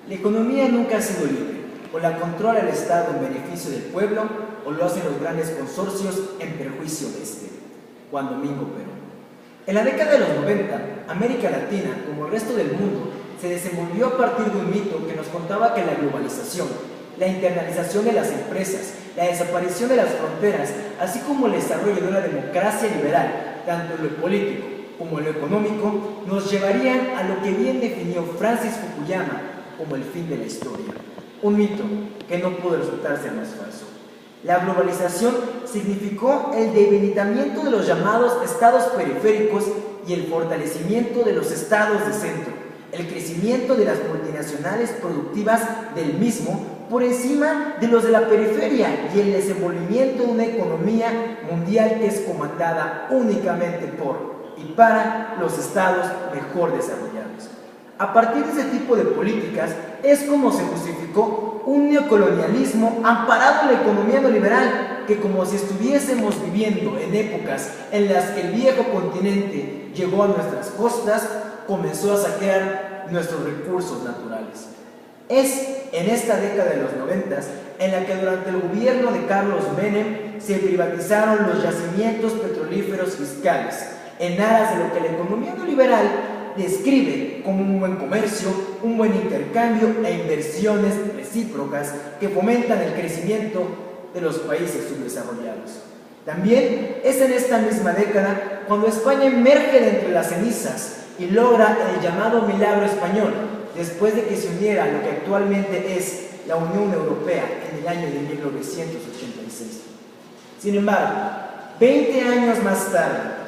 La economía nunca ha sido libre, o la controla el Estado en beneficio del pueblo, o lo hacen los grandes consorcios en perjuicio de este. Juan Domingo Perón. En la década de los 90, América Latina, como el resto del mundo, se desenvolvió a partir de un mito que nos contaba que la globalización, la internalización de las empresas, la desaparición de las fronteras, así como el desarrollo de una democracia liberal, tanto en lo político como en lo económico, nos llevarían a lo que bien definió Francis Fukuyama como el fin de la historia. Un mito que no pudo resultar ser más falso. La globalización significó el debilitamiento de los llamados estados periféricos y el fortalecimiento de los estados de centro, el crecimiento de las multinacionales productivas del mismo por encima de los de la periferia y el desenvolvimiento de una economía mundial que es comandada únicamente por y para los estados mejor desarrollados. A partir de ese tipo de políticas es como se justificó un neocolonialismo amparado en la economía neoliberal, que como si estuviésemos viviendo en épocas en las que el viejo continente llegó a nuestras costas, comenzó a saquear nuestros recursos naturales. Es en esta década de los 90 en la que durante el gobierno de Carlos Menem se privatizaron los yacimientos petrolíferos fiscales en aras de lo que la economía neoliberal describe como un buen comercio, un buen intercambio e inversiones recíprocas que fomentan el crecimiento de los países subdesarrollados. También es en esta misma década cuando España emerge de entre las cenizas y logra el llamado milagro español, después de que se uniera a lo que actualmente es la Unión Europea en el año de 1986. Sin embargo, 20 años más tarde,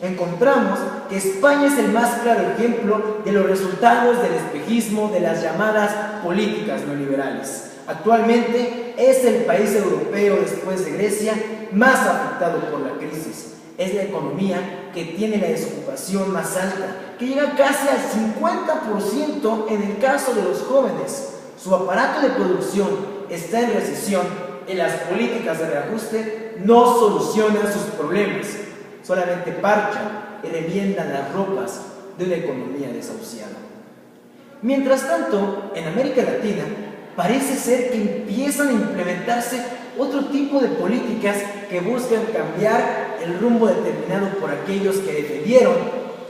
encontramos que España es el más claro ejemplo de los resultados del espejismo de las llamadas políticas neoliberales. Actualmente es el país europeo después de Grecia más afectado por la crisis. Es la economía que tiene la desocupación más alta, que llega casi al 50% en el caso de los jóvenes. Su aparato de producción está en recesión y las políticas de reajuste no solucionan sus problemas, solamente parchan y reviendan las ropas de una economía desahuciada. Mientras tanto, en América Latina parece ser que empiezan a implementarse otro tipo de políticas que buscan cambiar el rumbo determinado por aquellos que defendieron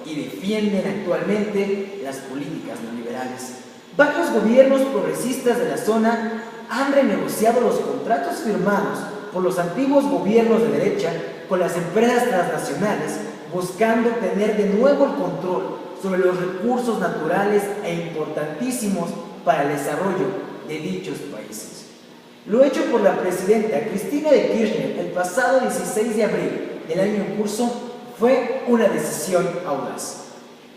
y defienden actualmente las políticas neoliberales. Varios gobiernos progresistas de la zona han renegociado los contratos firmados por los antiguos gobiernos de derecha con las empresas transnacionales, buscando tener de nuevo el control sobre los recursos naturales e importantísimos para el desarrollo de dichos países. Lo hecho por la presidenta Cristina de Kirchner el pasado 16 de abril del año en curso fue una decisión audaz,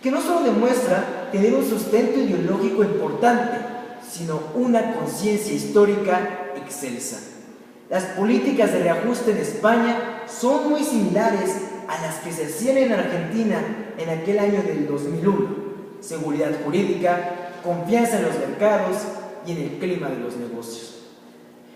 que no solo demuestra tener un sustento ideológico importante, sino una conciencia histórica excelsa. Las políticas de reajuste en España son muy similares a las que se hacían en Argentina en aquel año del 2001. Seguridad jurídica, confianza en los mercados y en el clima de los negocios.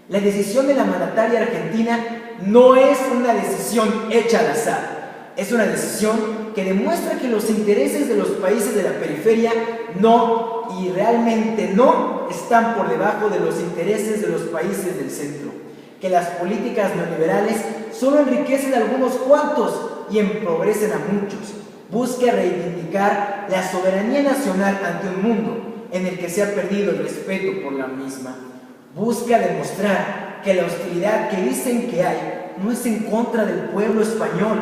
La decisión de la mandataria argentina no es una decisión hecha al azar, es una decisión que demuestra que los intereses de los países de la periferia no, y realmente no, están por debajo de los intereses de los países del centro, que las políticas neoliberales solo enriquecen a algunos cuantos y empobrecen a muchos. Busca reivindicar la soberanía nacional ante un mundo en el que se ha perdido el respeto por la misma. Busca demostrar que la hostilidad que dicen que hay no es en contra del pueblo español,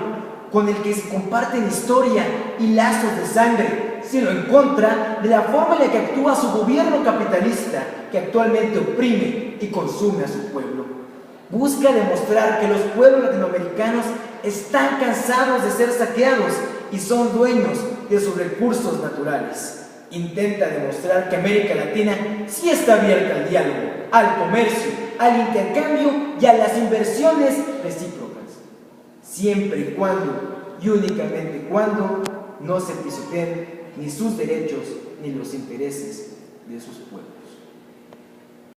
con el que se comparten historia y lazos de sangre, sino en contra de la forma en la que actúa su gobierno capitalista, que actualmente oprime y consume a su pueblo. Busca demostrar que los pueblos latinoamericanos están cansados de ser saqueados y son dueños de sus recursos naturales. Intenta demostrar que América Latina sí está abierta al diálogo, al comercio, al intercambio y a las inversiones recíprocas, siempre y cuando, y únicamente cuando, no se pisoteen ni sus derechos ni los intereses de sus pueblos.